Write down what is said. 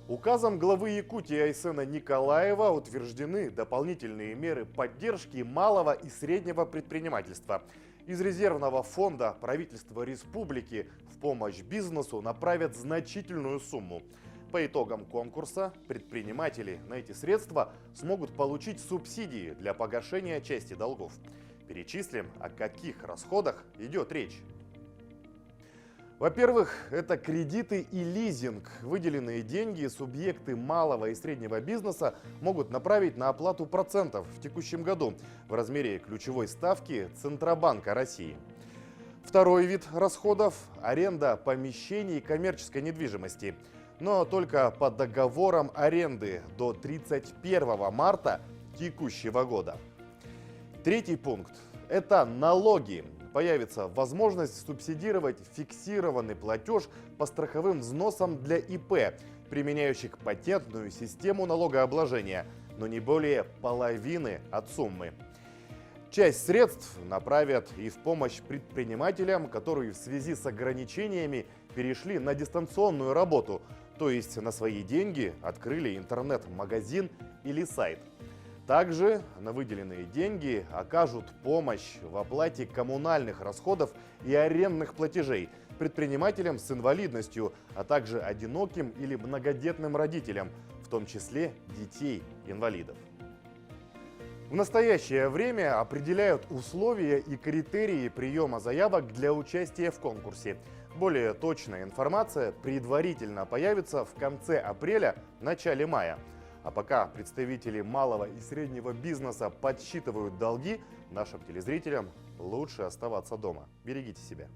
Указом главы Якутии Айсена Николаева утверждены дополнительные меры поддержки малого и среднего предпринимательства. Из резервного фонда правительства республики в помощь бизнесу направят значительную сумму. По итогам конкурса предприниматели на эти средства смогут получить субсидии для погашения части долгов. Перечислим, о каких расходах идет речь. Во-первых, это кредиты и лизинг. Выделенные деньги субъекты малого и среднего бизнеса могут направить на оплату процентов в текущем году в размере ключевой ставки Центробанка России. Второй вид расходов – аренда помещений коммерческой недвижимости. Но только по договорам аренды до 31 марта текущего года. Третий пункт – это налоги. Появится возможность субсидировать фиксированный платеж по страховым взносам для ИП, применяющих патентную систему налогообложения, но не более половины от суммы. Часть средств направят и в помощь предпринимателям, которые в связи с ограничениями перешли на дистанционную работу, то есть на свои деньги открыли интернет-магазин или сайт. Также на выделенные деньги окажут помощь в оплате коммунальных расходов и арендных платежей предпринимателям с инвалидностью, а также одиноким или многодетным родителям, в том числе детей-инвалидов. В настоящее время определяют условия и критерии приема заявок для участия в конкурсе. Более точная информация предварительно появится в конце апреля – начале мая. А пока представители малого и среднего бизнеса подсчитывают долги, нашим телезрителям лучше оставаться дома. Берегите себя.